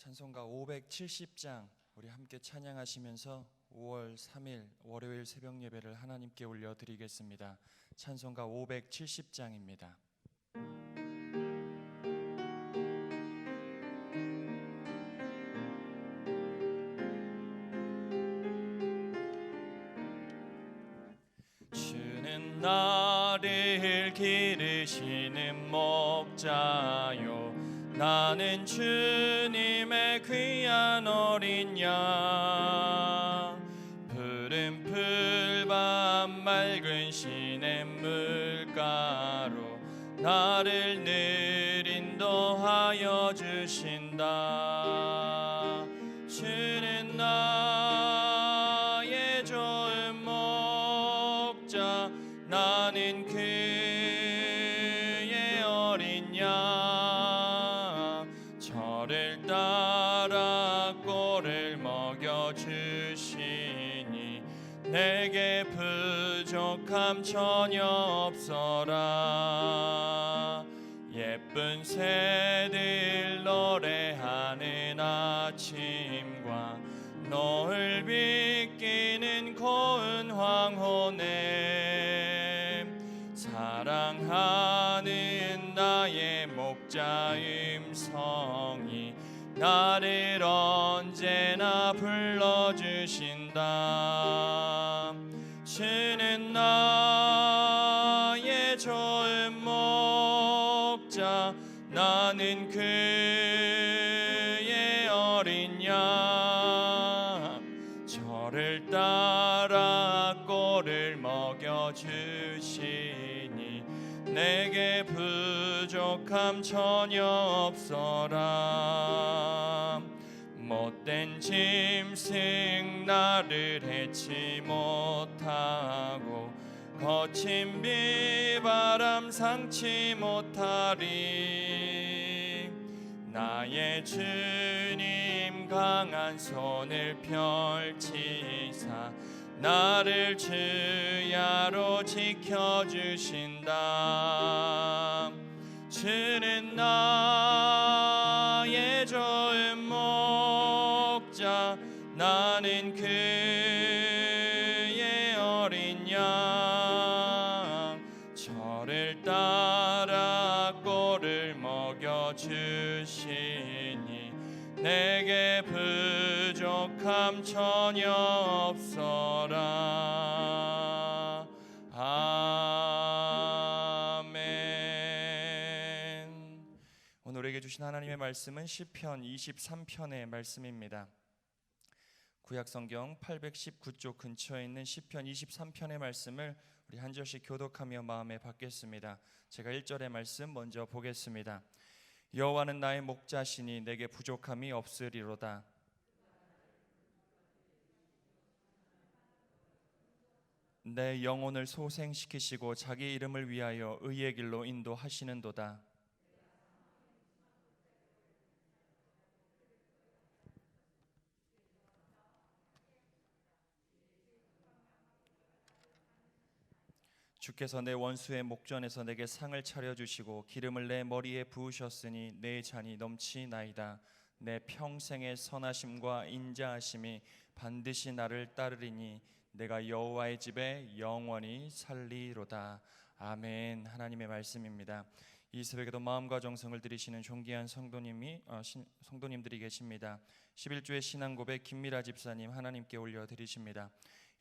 찬송가 570장 우리 함께 찬양하시면서 5월 3일 월요일 새벽 예배를 하나님께 올려드리겠습니다. 찬송가 570장입니다. 주는 나를 기르시는 목자요, 나는 주님의 귀한 어린 양. 푸른 풀밭 맑은 시냇물가로 나를 늘 인도하여 주신다. 주는 나의 좋은 목자, 나는 그의 어린 양. 저를 따라 꼴을 먹여주시니 내게 부족함 전혀 없어라. 예쁜 새들 노래하는 아침과 노을 비끼는 고운 황혼에 사랑하는 나의 목자 음성이 나를 언제나 불러주신다. 주는 나의 좋은 목자, 나는 그의 어린 양. 저를 따라 꼴을 먹여주시니 내게 부족함 전혀 없어라. 못된 짐승 나를 해치 못하고 거친 비바람 상치 못하리. 나의 주님 강한 손을 펼치사 나를 주야로 지켜주신다. 주는 나의 좋은 목자, 나는 그의 어린 양. 저를 따라 꼴을 먹여주시니 내게 부족함 전혀 없어라. 아멘. 오늘 우리에게 주신 하나님의 말씀은 시편 23편의 말씀입니다. 구약성경 819쪽 근처에 있는 시편 23편의 말씀을 우리 한 절씩 교독하며 마음에 받겠습니다. 제가 1절의 말씀 먼저 보겠습니다. 여호와는 나의 목자시니 내게 부족함이 없으리로다. 내 영혼을 소생시키시고 자기 이름을 위하여 의의 길로 인도하시는도다. 주께서 내 원수의 목전에서 내게 상을 차려주시고 기름을 내 머리에 부으셨으니 내 잔이 넘치나이다. 내 평생의 선하심과 인자하심이 반드시 나를 따르리니 내가 여호와의 집에 영원히 살리로다. 아멘. 하나님의 말씀입니다. 이 새벽에도 마음과 정성을 들이시는 존귀한 성도님들이 계십니다. 11주의 신앙고백 김미라 집사님 하나님께 올려드리십니다.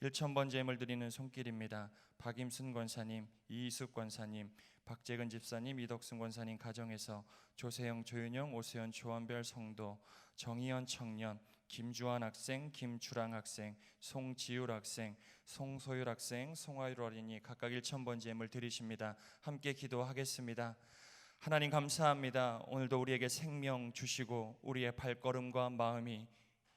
1000번 제물 드리는 손길입니다. 박임순 권사님, 이희숙 권사님, 박재근 집사님, 이덕순 권사님 가정에서 조세영, 조윤영, 오세현, 조한별 성도, 정희연 청년, 김주환 학생, 김주랑 학생, 송지율 학생, 송소율 학생, 송하율 어린이 각각 1000번 제물 드리십니다. 함께 기도하겠습니다. 하나님 감사합니다. 오늘도 우리에게 생명 주시고 우리의 발걸음과 마음이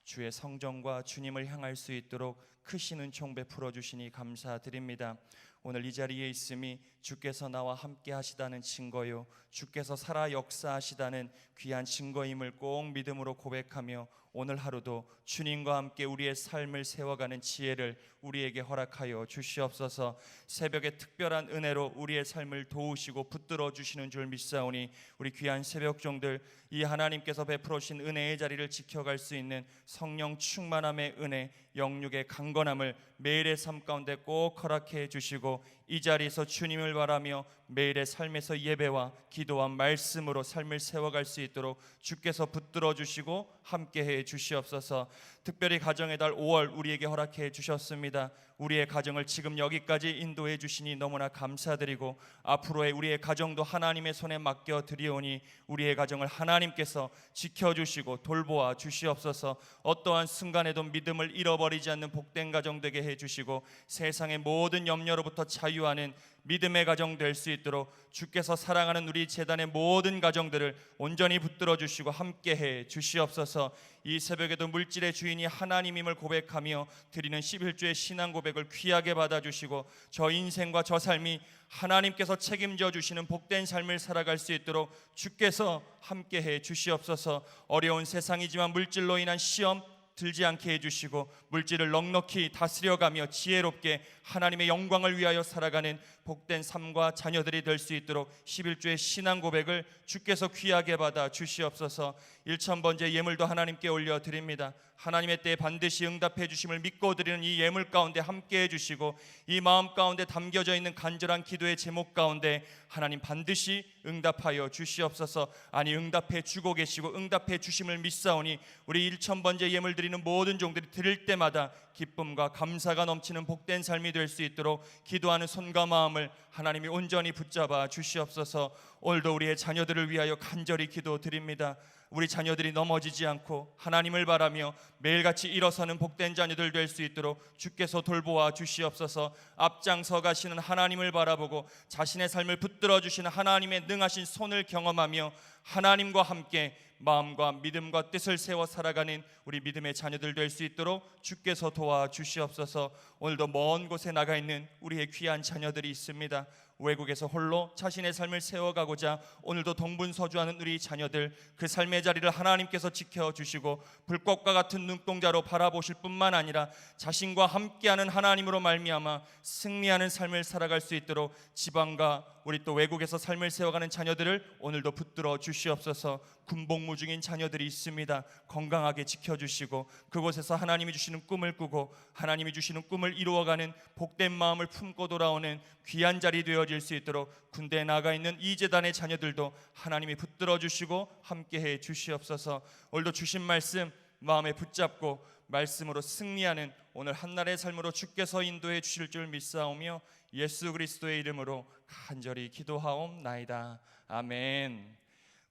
주의 성전과 주님을 향할 수 있도록 크신 은총 베풀어 주시니 감사드립니다. 오늘 이 자리에 있음이 주께서 나와 함께 하시다는 증거요, 주께서 살아 역사하시다는 귀한 증거임을 꼭 믿음으로 고백하며 오늘 하루도 주님과 함께 우리의 삶을 세워가는 지혜를 우리에게 허락하여 주시옵소서. 새벽에 특별한 은혜로 우리의 삶을 도우시고 붙들어 주시는 줄 믿사오니 우리 귀한 새벽종들, 이 하나님께서 베풀어 주신 은혜의 자리를 지켜갈 수 있는 성령 충만함의 은혜, 영육의 강건함을 매일의 삶 가운데 꼭 허락해 주시고 이 자리에서 주님을 바라며 매일의 삶에서 예배와 기도와 말씀으로 삶을 세워갈 수 있도록 주께서 붙들어 주시고 함께해 주시옵소서. 특별히 가정의 달 5월 우리에게 허락해 주셨습니다. 우리의 가정을 지금 여기까지 인도해 주시니 너무나 감사드리고 앞으로의 우리의 가정도 하나님의 손에 맡겨 드리오니 우리의 가정을 하나님께서 지켜주시고 돌보아 주시옵소서. 어떠한 순간에도 믿음을 잃어버리지 않는 복된 가정 되게 해주시고 세상의 모든 염려로부터 자유하는 믿음의 가정 될 수 있도록 주께서 사랑하는 우리 재단의 모든 가정들을 온전히 붙들어 주시고 함께해 주시옵소서. 이 새벽에도 물질의 주인이 하나님임을 고백하며 드리는 11주의 신앙 고백을 귀하게 받아주시고 저 인생과 저 삶이 하나님께서 책임져 주시는 복된 삶을 살아갈 수 있도록 주께서 함께해 주시옵소서. 어려운 세상이지만 물질로 인한 시험 들지 않게 해주시고 물질을 넉넉히 다스려가며 지혜롭게 하나님의 영광을 위하여 살아가는 복된 삶과 자녀들이 될 수 있도록 11주의 신앙 고백을 주께서 귀하게 받아 주시옵소서. 1000번째 예물도 하나님께 올려드립니다. 하나님의 때에 반드시 응답해 주심을 믿고 드리는 이 예물 가운데 함께해 주시고 이 마음 가운데 담겨져 있는 간절한 기도의 제목 가운데 하나님 반드시 응답하여 주시옵소서. 아니 응답해 주고 계시고 응답해 주심을 믿사오니 우리 1000번째 예물 드리는 모든 종들이 드릴 때마다 기쁨과 감사가 넘치는 복된 삶이 될 수 있도록 기도하는 손과 마음을 하나님이 온전히 붙잡아 주시옵소서. 오늘도 우리의 자녀들을 위하여 간절히 기도드립니다. 우리 자녀들이 넘어지지 않고 하나님을 바라며 매일같이 일어서는 복된 자녀들 될 수 있도록 주께서 돌보아 주시옵소서. 앞장서 가시는 하나님을 바라보고 자신의 삶을 붙들어 주시는 하나님의 능하신 손을 경험하며 하나님과 함께 마음과 믿음과 뜻을 세워 살아가는 우리 믿음의 자녀들 될 수 있도록 주께서 도와주시옵소서. 오늘도 먼 곳에 나가 있는 우리의 귀한 자녀들이 있습니다. 외국에서 홀로 자신의 삶을 세워가고자 오늘도 동분서주하는 우리 자녀들, 그 삶의 자리를 하나님께서 지켜주시고 불꽃과 같은 눈동자로 바라보실 뿐만 아니라 자신과 함께하는 하나님으로 말미암아 승리하는 삶을 살아갈 수 있도록 지방과 우리 또 외국에서 삶을 세워가는 자녀들을 오늘도 붙들어 주시옵소서. 군복무 중인 자녀들이 있습니다. 건강하게 지켜주시고 그곳에서 하나님이 주시는 꿈을 꾸고 하나님이 주시는 꿈을 이루어가는 복된 마음을 품고 돌아오는 귀한 자리 되어질 수 있도록 군대에 나가 있는 이 재단의 자녀들도 하나님이 붙들어 주시고 함께해 주시옵소서. 오늘도 주신 말씀 마음에 붙잡고 말씀으로 승리하는 오늘 한날의 삶으로 주께서 인도해 주실 줄 믿사오며 예수 그리스도의 이름으로 간절히 기도하옵나이다. 아멘.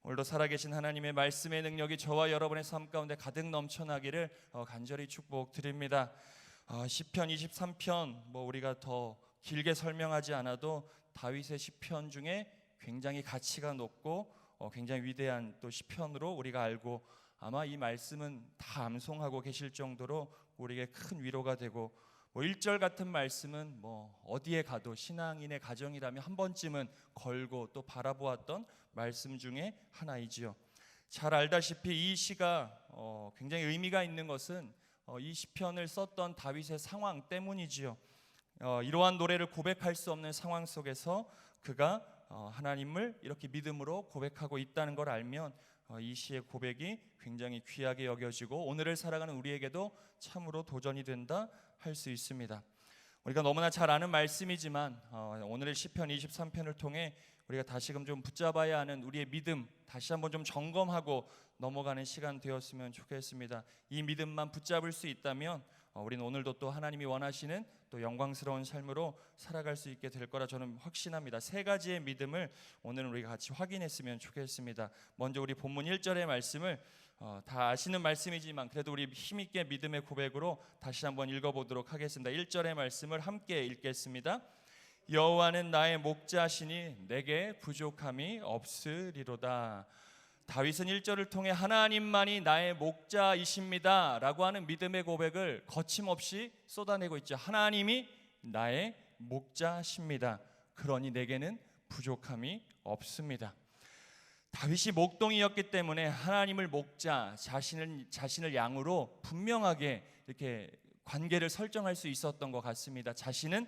오늘도 살아계신 하나님의 말씀의 능력이 저와 여러분의 삶 가운데 가득 넘쳐나기를 간절히 축복드립니다. 시편 23편 우리가 더 길게 설명하지 않아도 다윗의 시편 중에 굉장히 가치가 높고 굉장히 위대한 또 시편으로 우리가 알고 아마 이 말씀은 다 암송하고 계실 정도로 우리에게 큰 위로가 되고 1절 같은 말씀은 어디에 가도 신앙인의 가정이라면 한 번쯤은 걸고 또 바라보았던 말씀 중에 하나이지요. 잘 알다시피 이 시가 굉장히 의미가 있는 것은 이 시편을 썼던 다윗의 상황 때문이지요. 이러한 노래를 고백할 수 없는 상황 속에서 그가 하나님을 이렇게 믿음으로 고백하고 있다는 걸 알면 이 시의 고백이 굉장히 귀하게 여겨지고 오늘을 살아가는 우리에게도 참으로 도전이 된다 할 수 있습니다. 우리가 너무나 잘 아는 말씀이지만 오늘의 시편 23편을 통해 우리가 다시금 좀 붙잡아야 하는 우리의 믿음 다시 한번 좀 점검하고 넘어가는 시간 되었으면 좋겠습니다. 이 믿음만 붙잡을 수 있다면 우리는 오늘도 또 하나님이 원하시는 또 영광스러운 삶으로 살아갈 수 있게 될 거라 저는 확신합니다. 세 가지의 믿음을 오늘 우리가 같이 확인했으면 좋겠습니다. 먼저 우리 본문 1절의 말씀을 다 아시는 말씀이지만 그래도 우리 힘있게 믿음의 고백으로 다시 한번 읽어보도록 하겠습니다. 1절의 말씀을 함께 읽겠습니다. 여호와는 나의 목자시니 내게 부족함이 없으리로다. 다윗은 1절을 통해 하나님만이 나의 목자이십니다 라고 하는 믿음의 고백을 거침없이 쏟아내고 있죠. 하나님이 나의 목자십니다. 그러니 내게는 부족함이 없습니다. 다윗이 목동이었기 때문에 하나님을 목자, 자신을 양으로 분명하게 이렇게 관계를 설정할 수 있었던 것 같습니다. 자신은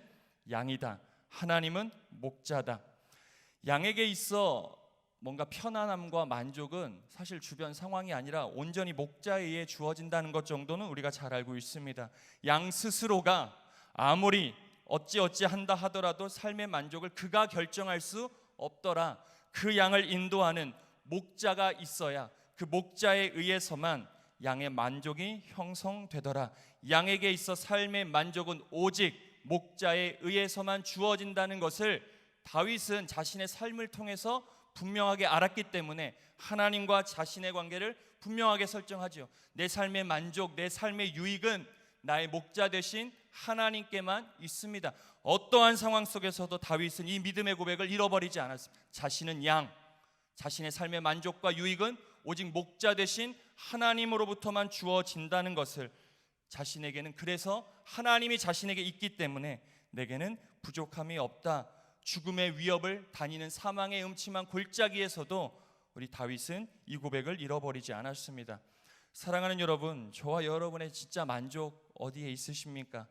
양이다, 하나님은 목자다. 양에게 있어 뭔가 편안함과 만족은 사실 주변 상황이 아니라 온전히 목자에 의해 주어진다는 것 정도는 우리가 잘 알고 있습니다. 양 스스로가 아무리 어찌한다 하더라도 삶의 만족을 그가 결정할 수 없더라. 그 양을 인도하는 목자가 있어야 그 목자에 의해서만 양의 만족이 형성되더라. 양에게 있어 삶의 만족은 오직 목자에 의해서만 주어진다는 것을 다윗은 자신의 삶을 통해서 분명하게 알았기 때문에 하나님과 자신의 관계를 분명하게 설정하죠. 내 삶의 만족, 내 삶의 유익은 나의 목자 되신 하나님께만 있습니다. 어떠한 상황 속에서도 다윗은 이 믿음의 고백을 잃어버리지 않았습니다. 자신은 양, 자신의 삶의 만족과 유익은 오직 목자 되신 하나님으로부터만 주어진다는 것을, 자신에게는 그래서 하나님이 자신에게 있기 때문에 내게는 부족함이 없다. 죽음의 위협을 다니는 사망의 음침한 골짜기에서도 우리 다윗은 이 고백을 잃어버리지 않았습니다. 사랑하는 여러분, 저와 여러분의 진짜 만족 어디에 있으십니까?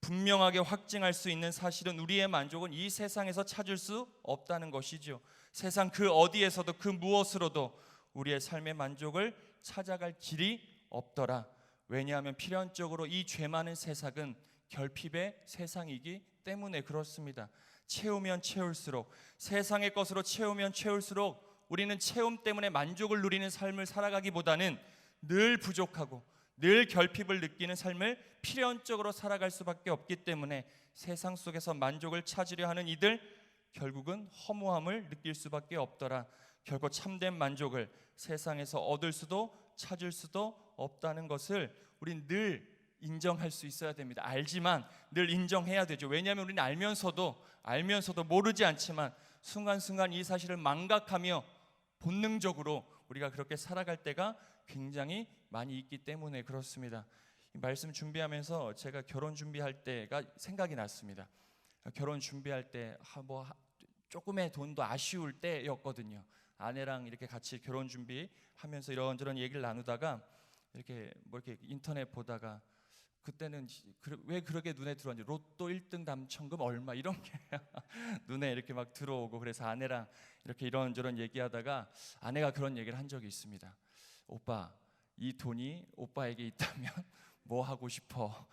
분명하게 확증할 수 있는 사실은 우리의 만족은 이 세상에서 찾을 수 없다는 것이죠. 세상 그 어디에서도 그 무엇으로도 우리의 삶의 만족을 찾아갈 길이 없더라. 왜냐하면 필연적으로 이 죄 많은 세상은 결핍의 세상이기 때문에 그렇습니다. 채우면 채울수록, 세상의 것으로 채우면 채울수록 우리는 채움 때문에 만족을 누리는 삶을 살아가기보다는 늘 부족하고 늘 결핍을 느끼는 삶을 필연적으로 살아갈 수밖에 없기 때문에 세상 속에서 만족을 찾으려 하는 이들, 결국은 허무함을 느낄 수밖에 없더라. 결코 참된 만족을 세상에서 얻을 수도 찾을 수도 없다는 것을 우린 늘 인정할 수 있어야 됩니다. 알지만 늘 인정해야 되죠. 왜냐하면 우리는 알면서도 모르지 않지만 순간순간 이 사실을 망각하며 본능적으로 우리가 그렇게 살아갈 때가 굉장히 많이 있기 때문에 그렇습니다. 이 말씀 준비하면서 제가 결혼 준비할 때가 생각이 났습니다. 결혼 준비할 때 조금의 돈도 아쉬울 때였거든요. 아내랑 이렇게 같이 결혼 준비하면서 이런저런 얘기를 나누다가 이렇게 인터넷 보다가 그때는 왜 그렇게 눈에 들어왔는지, 로또 1등 당첨금 얼마 이런 게 눈에 이렇게 막 들어오고, 그래서 아내랑 이렇게 이런저런 얘기하다가 아내가 그런 얘기를 한 적이 있습니다. 오빠, 이 돈이 오빠에게 있다면 뭐 하고 싶어?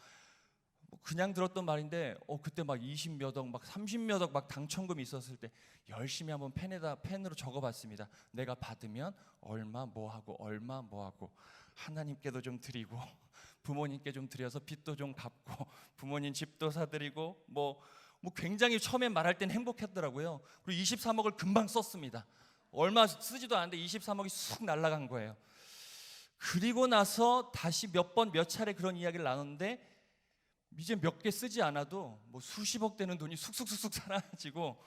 그냥 들었던 말인데 그때 막 20몇 억, 막 30몇 억 막 당첨금이 있었을 때 열심히 한번 펜으로 적어봤습니다. 내가 받으면 얼마 뭐 하고, 얼마 뭐 하고, 하나님께도 좀 드리고 부모님께 좀 드려서 빚도 좀 갚고 부모님 집도 사드리고 뭐 굉장히 처음에 말할 땐 행복했더라고요. 그리고 23억을 금방 썼습니다. 얼마 쓰지도 않았는데 23억이 쑥 날아간 거예요. 그리고 나서 다시 몇 차례 그런 이야기를 나눴는데 이제 몇 개 쓰지 않아도 뭐 수십억 되는 돈이 쑥쑥 사라지고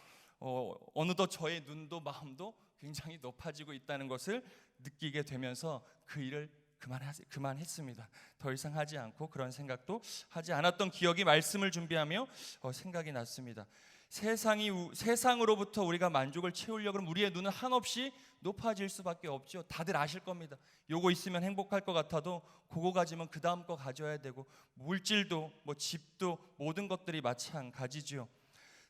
어느덧 저의 눈도 마음도 굉장히 높아지고 있다는 것을 느끼게 되면서 그 일을 그만했습니다. 더 이상 하지 않고 그런 생각도 하지 않았던 기억이 말씀을 준비하며 생각이 났습니다. 세상으로부터 우리가 만족을 채우려고 그러면 우리의 눈은 한없이 높아질 수밖에 없죠. 다들 아실 겁니다. 요거 있으면 행복할 것 같아도 그거 가지면 그 다음 거 가져야 되고, 물질도 집도 모든 것들이 마찬가지죠.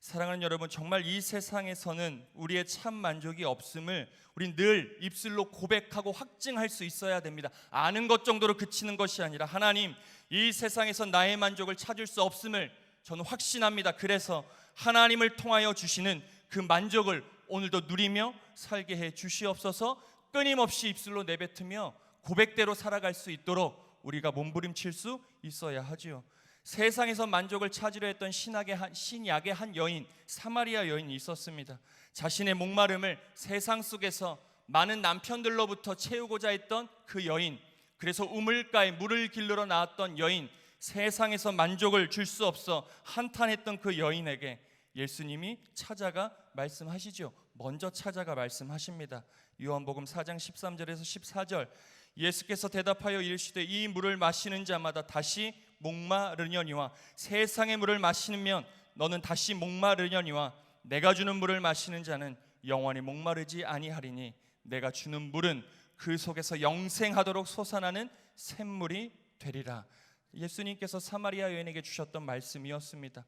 사랑하는 여러분, 정말 이 세상에서는 우리의 참 만족이 없음을 우린 늘 입술로 고백하고 확증할 수 있어야 됩니다. 아는 것 정도로 그치는 것이 아니라, 하나님, 이 세상에서 나의 만족을 찾을 수 없음을 저는 확신합니다. 그래서 하나님을 통하여 주시는 그 만족을 오늘도 누리며 살게 해 주시옵소서. 끊임없이 입술로 내뱉으며 고백대로 살아갈 수 있도록 우리가 몸부림칠 수 있어야 하지요. 세상에서 만족을 찾으려 했던 신약의 한 여인, 사마리아 여인이 있었습니다. 자신의 목마름을 세상 속에서 많은 남편들로부터 채우고자 했던 그 여인, 그래서 우물가에 물을 길르러 나왔던 여인, 세상에서 만족을 줄 수 없어 한탄했던 그 여인에게 예수님이 찾아가 말씀하시죠. 먼저 찾아가 말씀하십니다. 요한복음 4장 13절에서 14절, 예수께서 대답하여 이르시되 이 물을 마시는 자마다 다시 목마르려니와 세상의 물을 마시면 너는 다시 목마르려니와 내가 주는 물을 마시는 자는 영원히 목마르지 아니하리니 내가 주는 물은 그 속에서 영생하도록 솟아나는 샘물이 되리라. 예수님께서 사마리아 여인에게 주셨던 말씀이었습니다.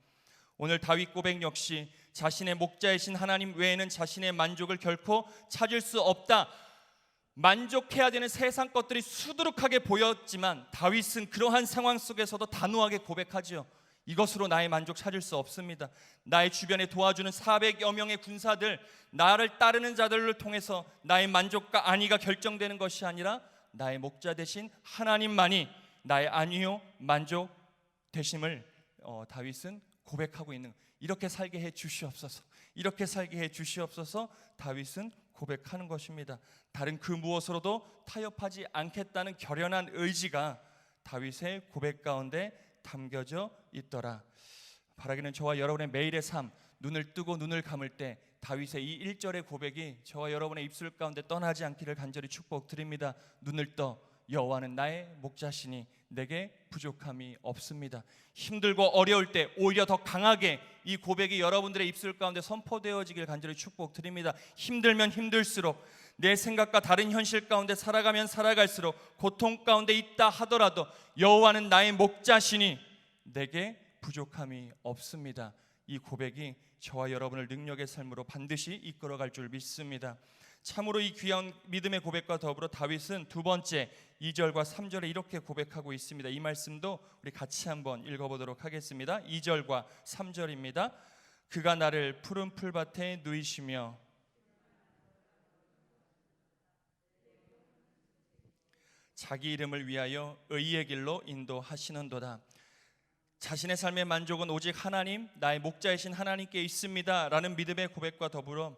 오늘 다윗 고백 역시 자신의 목자이신 하나님 외에는 자신의 만족을 결코 찾을 수 없다, 만족해야 되는 세상 것들이 수두룩하게 보였지만 다윗은 그러한 상황 속에서도 단호하게 고백하지요. 이것으로 나의 만족 찾을 수 없습니다. 나의 주변에 도와주는 400여 명의 군사들, 나를 따르는 자들을 통해서 나의 만족과 안위가 결정되는 것이 아니라 나의 목자 되신 하나님만이 나의 안위요 만족 되심을 다윗은 고백하고 있는, 이렇게 살게 해 주시옵소서, 이렇게 살게 해 주시옵소서 다윗은 고백하는 것입니다. 다른 그 무엇으로도 타협하지 않겠다는 결연한 의지가 다윗의 고백 가운데 담겨져 있더라. 바라기는 저와 여러분의 매일의 삶, 눈을 뜨고 눈을 감을 때 다윗의 이 1절의 고백이 저와 여러분의 입술 가운데 떠나지 않기를 간절히 축복드립니다. 눈을 떠 여호와는 나의 목자시니 내게 부족함이 없습니다. 힘들고 어려울 때 오히려 더 강하게 이 고백이 여러분들의 입술 가운데 선포되어지길 간절히 축복드립니다. 힘들면 힘들수록, 내 생각과 다른 현실 가운데 살아가면 살아갈수록, 고통 가운데 있다 하더라도 여호와는 나의 목자시니 내게 부족함이 없습니다. 이 고백이 저와 여러분을 능력의 삶으로 반드시 이끌어갈 줄 믿습니다. 참으로 이 귀한 믿음의 고백과 더불어 다윗은 두 번째 2절과 3절에 이렇게 고백하고 있습니다. 이 말씀도 우리 같이 한번 읽어보도록 하겠습니다. 2절과 3절입니다. 그가 나를 푸른 풀밭에 누이시며 자기 이름을 위하여 의의 길로 인도하시는도다. 자신의 삶의 만족은 오직 하나님, 나의 목자이신 하나님께 있습니다 라는 믿음의 고백과 더불어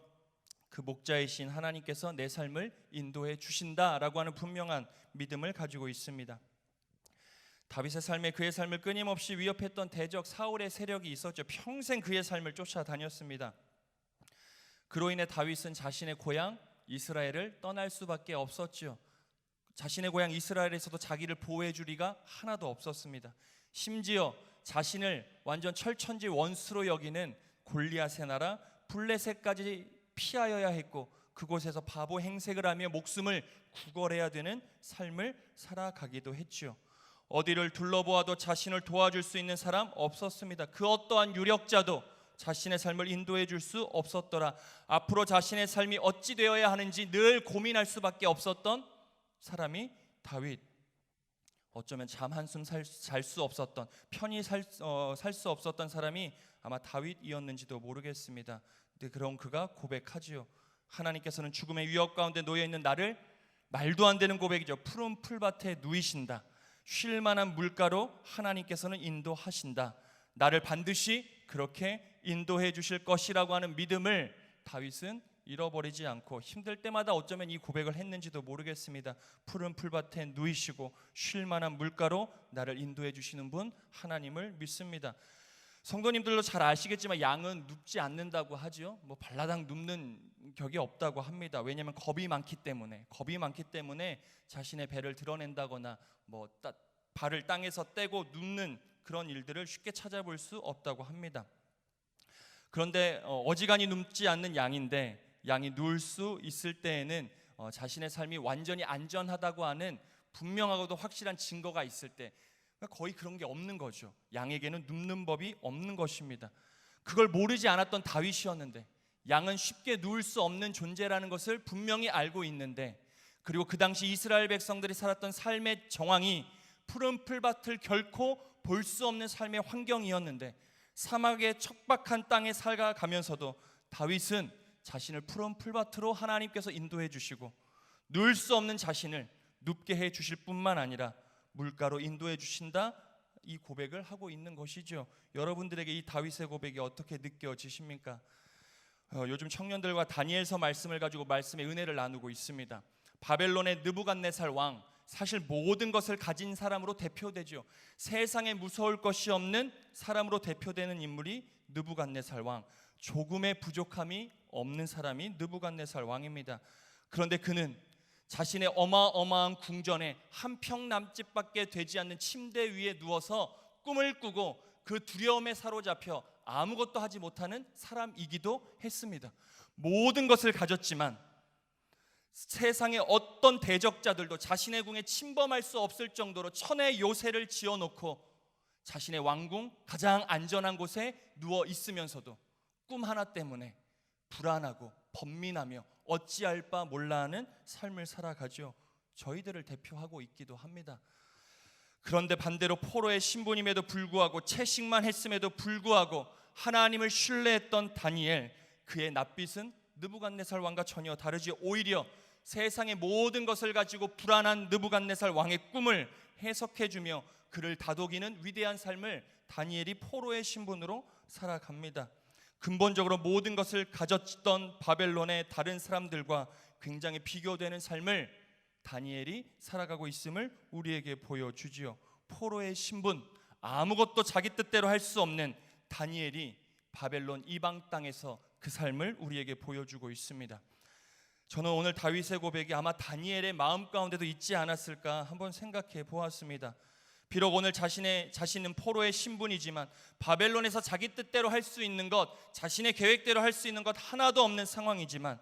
그 목자이신 하나님께서 내 삶을 인도해 주신다라고 하는 분명한 믿음을 가지고 있습니다. 다윗의 삶에 그의 삶을 끊임없이 위협했던 대적 사울의 세력이 있었죠. 평생 그의 삶을 쫓아다녔습니다. 그로 인해 다윗은 자신의 고향 이스라엘을 떠날 수밖에 없었죠. 자신의 고향 이스라엘에서도 자기를 보호해 줄 리가 하나도 없었습니다. 심지어 자신을 완전 철천지 원수로 여기는 골리앗의 나라 블레셋까지 피하여야 했고, 그곳에서 바보 행색을 하며 목숨을 구걸해야 되는 삶을 살아가기도 했죠. 어디를 둘러보아도 자신을 도와줄 수 있는 사람 없었습니다. 그 어떠한 유력자도 자신의 삶을 인도해 줄 수 없었더라. 앞으로 자신의 삶이 어찌 되어야 하는지 늘 고민할 수밖에 없었던 사람이 다윗. 어쩌면 잠 한숨 잘 수 없었던, 편히 살 수 없었던 사람이 아마 다윗이었는지도 모르겠습니다. 그런 그가 고백하지요. 하나님께서는 죽음의 위협 가운데 놓여있는 나를, 말도 안 되는 고백이죠, 푸른 풀밭에 누이신다. 쉴 만한 물가로 하나님께서는 인도하신다. 나를 반드시 그렇게 인도해 주실 것이라고 하는 믿음을 다윗은 잃어버리지 않고 힘들 때마다 어쩌면 이 고백을 했는지도 모르겠습니다. 푸른 풀밭에 누이시고 쉴 만한 물가로 나를 인도해 주시는 분 하나님을 믿습니다. 성도님들도 잘 아시겠지만 양은 눕지 않는다고 하죠. 발라당 눕는 격이 없다고 합니다. 왜냐하면 겁이 많기 때문에 자신의 배를 드러낸다거나 발을 땅에서 떼고 눕는 그런 일들을 쉽게 찾아볼 수 없다고 합니다. 그런데 어지간히 눕지 않는 양인데, 양이 누울 수 있을 때에는 자신의 삶이 완전히 안전하다고 하는 분명하고도 확실한 증거가 있을 때, 거의 그런 게 없는 거죠. 양에게는 눕는 법이 없는 것입니다. 그걸 모르지 않았던 다윗이었는데, 양은 쉽게 누울 수 없는 존재라는 것을 분명히 알고 있는데, 그리고 그 당시 이스라엘 백성들이 살았던 삶의 정황이 푸른 풀밭을 결코 볼 수 없는 삶의 환경이었는데, 사막의 척박한 땅에 살아가면서도 다윗은 자신을 푸른 풀밭으로 하나님께서 인도해 주시고, 누울 수 없는 자신을 눕게 해 주실 뿐만 아니라 물가로 인도해 주신다, 이 고백을 하고 있는 것이죠. 여러분들에게 이 다윗의 고백이 어떻게 느껴지십니까? 요즘 청년들과 다니엘서 말씀을 가지고 말씀의 은혜를 나누고 있습니다. 바벨론의 느부갓네살 왕, 사실 모든 것을 가진 사람으로 대표되죠. 세상에 무서울 것이 없는 사람으로 대표되는 인물이 느부갓네살 왕. 조금의 부족함이 없는 사람이 느부갓네살 왕입니다. 그런데 그는 자신의 어마어마한 궁전에 한 평 남짓밖에 되지 않는 침대 위에 누워서 꿈을 꾸고 그 두려움에 사로잡혀 아무것도 하지 못하는 사람이기도 했습니다. 모든 것을 가졌지만 세상의 어떤 대적자들도 자신의 궁에 침범할 수 없을 정도로 천의 요새를 지어놓고 자신의 왕궁 가장 안전한 곳에 누워 있으면서도 꿈 하나 때문에 불안하고 번민하며 어찌할 바 몰라하는 삶을 살아가죠. 저희들을 대표하고 있기도 합니다. 그런데 반대로 포로의 신분임에도 불구하고 채식만 했음에도 불구하고 하나님을 신뢰했던 다니엘, 그의 낯빛은 느부갓네살 왕과 전혀 다르지. 오히려 세상의 모든 것을 가지고 불안한 느부갓네살 왕의 꿈을 해석해주며 그를 다독이는 위대한 삶을 다니엘이 포로의 신분으로 살아갑니다. 근본적으로 모든 것을 가졌던 바벨론의 다른 사람들과 굉장히 비교되는 삶을 다니엘이 살아가고 있음을 우리에게 보여주지요. 포로의 신분, 아무것도 자기 뜻대로 할 수 없는 다니엘이 바벨론 이방 땅에서 그 삶을 우리에게 보여주고 있습니다. 저는 오늘 다윗의 고백이 아마 다니엘의 마음 가운데도 있지 않았을까 한번 생각해 보았습니다. 비록 오늘 자신은 포로의 신분이지만 바벨론에서 자기 뜻대로 할 수 있는 것, 자신의 계획대로 할 수 있는 것 하나도 없는 상황이지만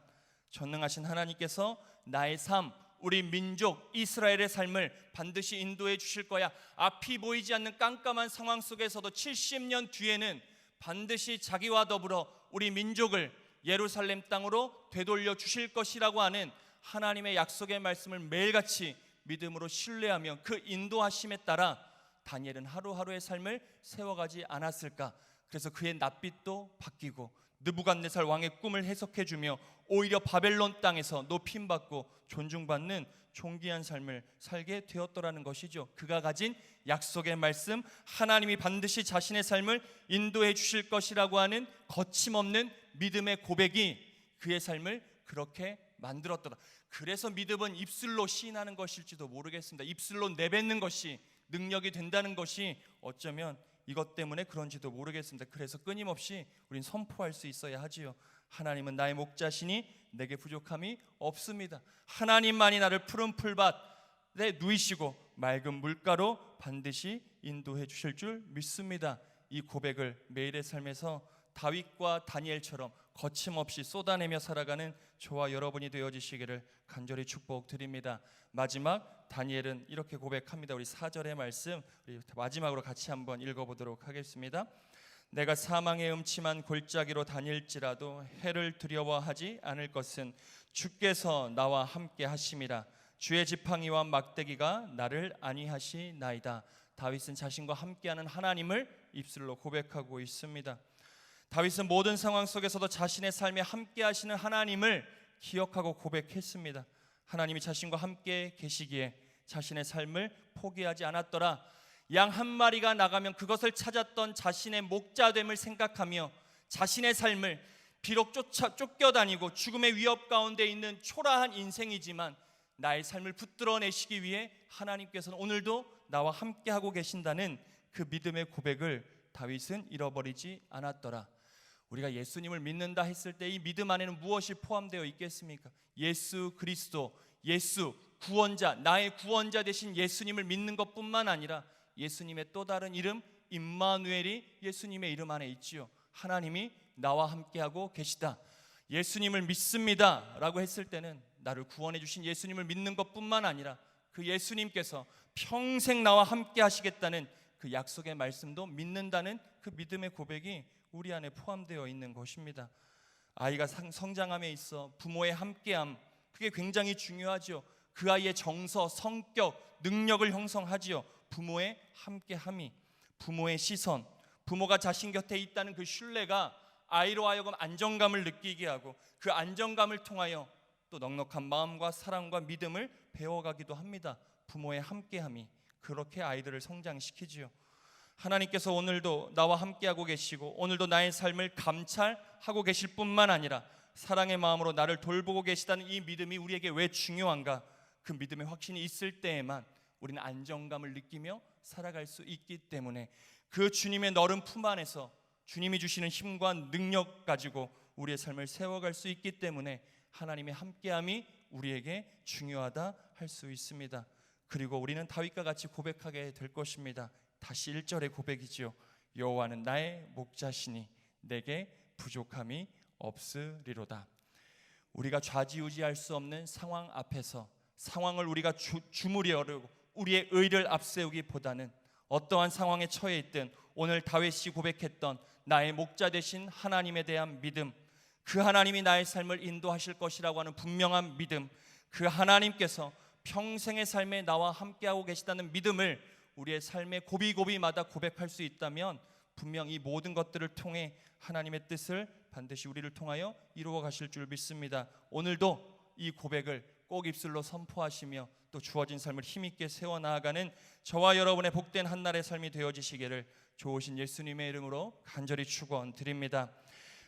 전능하신 하나님께서 나의 삶, 우리 민족 이스라엘의 삶을 반드시 인도해 주실 거야. 앞이 보이지 않는 깜깜한 상황 속에서도 70년 뒤에는 반드시 자기와 더불어 우리 민족을 예루살렘 땅으로 되돌려 주실 것이라고 하는 하나님의 약속의 말씀을 매일같이 믿음으로 신뢰하며 그 인도하심에 따라 다니엘은 하루하루의 삶을 세워가지 않았을까. 그래서 그의 낯빛도 바뀌고 느부갓네살 왕의 꿈을 해석해주며 오히려 바벨론 땅에서 높임받고 존중받는 존귀한 삶을 살게 되었더라는 것이죠. 그가 가진 약속의 말씀, 하나님이 반드시 자신의 삶을 인도해 주실 것이라고 하는 거침없는 믿음의 고백이 그의 삶을 그렇게 만들었더라. 그래서 믿음은 입술로 시인하는 것일지도 모르겠습니다. 입술로 내뱉는 것이 능력이 된다는 것이 어쩌면 이것 때문에 그런지도 모르겠습니다. 그래서 끊임없이 우린 선포할 수 있어야 하지요. 하나님은 나의 목자시니 내게 부족함이 없습니다. 하나님만이 나를 푸른 풀밭에 누이시고 맑은 물가로 반드시 인도해 주실 줄 믿습니다. 이 고백을 매일의 삶에서 다윗과 다니엘처럼 거침없이 쏟아내며 살아가는 저와 여러분이 되어지시기를 간절히 축복드립니다. 마지막 다니엘은 이렇게 고백합니다. 우리 4절의 말씀 우리 마지막으로 같이 한번 읽어보도록 하겠습니다. 내가 사망의 음침한 골짜기로 다닐지라도 해를 두려워하지 않을 것은 주께서 나와 함께 하심이라. 주의 지팡이와 막대기가 나를 안위하시나이다. 다윗은 자신과 함께하는 하나님을 입술로 고백하고 있습니다. 다윗은 모든 상황 속에서도 자신의 삶에 함께 하시는 하나님을 기억하고 고백했습니다. 하나님이 자신과 함께 계시기에 자신의 삶을 포기하지 않았더라. 양 한 마리가 나가면 그것을 찾았던 자신의 목자됨을 생각하며 자신의 삶을 비록 쫓겨다니고 죽음의 위협 가운데 있는 초라한 인생이지만 나의 삶을 붙들어내시기 위해 하나님께서는 오늘도 나와 함께하고 계신다는 그 믿음의 고백을 다윗은 잃어버리지 않았더라. 우리가 예수님을 믿는다 했을 때 이 믿음 안에는 무엇이 포함되어 있겠습니까? 예수 그리스도, 예수 구원자, 나의 구원자 되신 예수님을 믿는 것뿐만 아니라 예수님의 또 다른 이름 임마누엘이 예수님의 이름 안에 있지요. 하나님이 나와 함께하고 계시다. 예수님을 믿습니다 라고 했을 때는 나를 구원해 주신 예수님을 믿는 것뿐만 아니라 그 예수님께서 평생 나와 함께 하시겠다는 그 약속의 말씀도 믿는다는 그 믿음의 고백이 우리 안에 포함되어 있는 것입니다. 아이가 성장함에 있어 부모의 함께함, 그게 굉장히 중요하죠. 그 아이의 정서, 성격, 능력을 형성하지요. 부모의 함께함이, 부모의 시선, 부모가 자신 곁에 있다는 그 신뢰가 아이로 하여금 안정감을 느끼게 하고 그 안정감을 통하여 또 넉넉한 마음과 사랑과 믿음을 배워가기도 합니다. 부모의 함께함이 그렇게 아이들을 성장시키지요. 하나님께서 오늘도 나와 함께하고 계시고 오늘도 나의 삶을 감찰하고 계실 뿐만 아니라 사랑의 마음으로 나를 돌보고 계시다는 이 믿음이 우리에게 왜 중요한가? 그 믿음의 확신이 있을 때에만 우리는 안정감을 느끼며 살아갈 수 있기 때문에 그 주님의 너른 품 안에서 주님이 주시는 힘과 능력 가지고 우리의 삶을 세워갈 수 있기 때문에 하나님의 함께함이 우리에게 중요하다 할 수 있습니다. 그리고 우리는 다윗과 같이 고백하게 될 것입니다. 다시 1절의 고백이지요. 여호와는 나의 목자시니 내게 부족함이 없으리로다. 우리가 좌지우지할 수 없는 상황 앞에서 상황을 우리가 주무려고 우리의 의를 앞세우기보다는 어떠한 상황에 처해 있든 오늘 다윗이 고백했던 나의 목자 되신 하나님에 대한 믿음, 그 하나님이 나의 삶을 인도하실 것이라고 하는 분명한 믿음, 그 하나님께서 평생의 삶에 나와 함께하고 계시다는 믿음을 우리의 삶의 고비고비마다 고백할 수 있다면 분명 이 모든 것들을 통해 하나님의 뜻을 반드시 우리를 통하여 이루어 가실 줄 믿습니다. 오늘도 이 고백을 꼭 입술로 선포하시며 또 주어진 삶을 힘있게 세워나가는 저와 여러분의 복된 한날의 삶이 되어지시기를 좋으신 예수님의 이름으로 간절히 축원드립니다.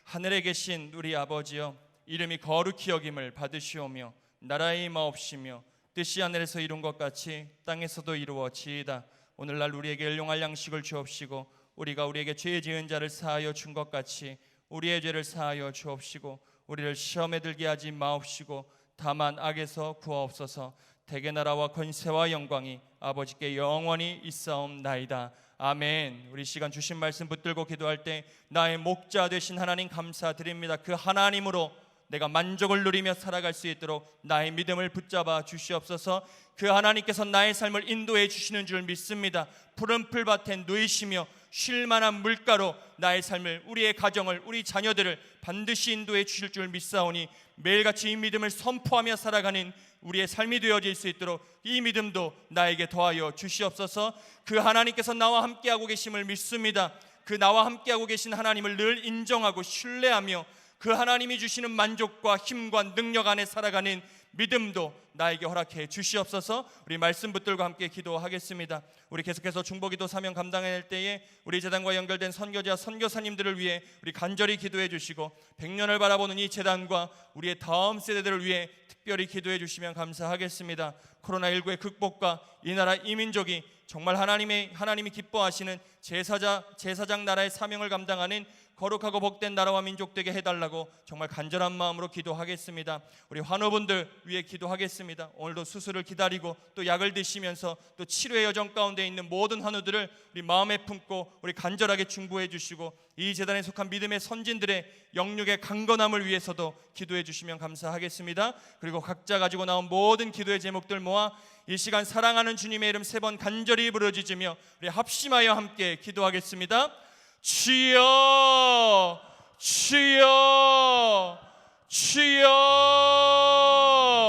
하늘에 계신 우리 아버지여, 이름이 거룩히 여김을 받으시오며 나라의 임하옵시며 뜻이 하늘에서 이룬 것 같이 땅에서도 이루어지이다. 오늘날 우리에게 일용할 양식을 주옵시고 우리가 우리에게 죄 지은 자를 사하여 준 것 같이 우리의 죄를 사하여 주옵시고 우리를 시험에 들게 하지 마옵시고 다만 악에서 구하옵소서. 대개 나라와 권세와 영광이 아버지께 영원히 있사옵나이다. 아멘. 우리 시간 주신 말씀 붙들고 기도할 때 나의 목자 되신 하나님 감사드립니다. 그 하나님으로 내가 만족을 누리며 살아갈 수 있도록 나의 믿음을 붙잡아 주시옵소서. 그 하나님께서 나의 삶을 인도해 주시는 줄 믿습니다. 푸른 풀밭에 누이시며 쉴만한 물가로 나의 삶을, 우리의 가정을, 우리 자녀들을 반드시 인도해 주실 줄 믿사오니 매일같이 이 믿음을 선포하며 살아가는 우리의 삶이 되어질 수 있도록 이 믿음도 나에게 더하여 주시옵소서. 그 하나님께서 나와 함께하고 계심을 믿습니다. 그 나와 함께하고 계신 하나님을 늘 인정하고 신뢰하며 그 하나님이 주시는 만족과 힘과 능력 안에 살아가는 믿음도 나에게 허락해 주시옵소서. 우리 말씀 붙들고 함께 기도하겠습니다. 우리 계속해서 중보기도 사명 감당할 때에 우리 재단과 연결된 선교자 선교사님들을 위해 우리 간절히 기도해 주시고 100년을 바라보는 이 재단과 우리의 다음 세대들을 위해 특별히 기도해 주시면 감사하겠습니다. 코로나19의 극복과 이 나라 이 민족이 정말 하나님이 기뻐하시는 제사장 나라의 사명을 감당하는 거룩하고 복된 나라와 민족 되게 해달라고 정말 간절한 마음으로 기도하겠습니다. 우리 환우분들 위해 기도하겠습니다. 오늘도 수술을 기다리고 또 약을 드시면서 또 치료의 여정 가운데 있는 모든 환우들을 우리 마음에 품고 우리 간절하게 중보해 주시고 이 재단에 속한 믿음의 선진들의 영육의 강건함을 위해서도 기도해 주시면 감사하겠습니다. 그리고 각자 가지고 나온 모든 기도의 제목들 모아 이 시간 사랑하는 주님의 이름 3번 간절히 부르짖으며 우리 합심하여 함께 기도하겠습니다. 주여, 주여, 주여.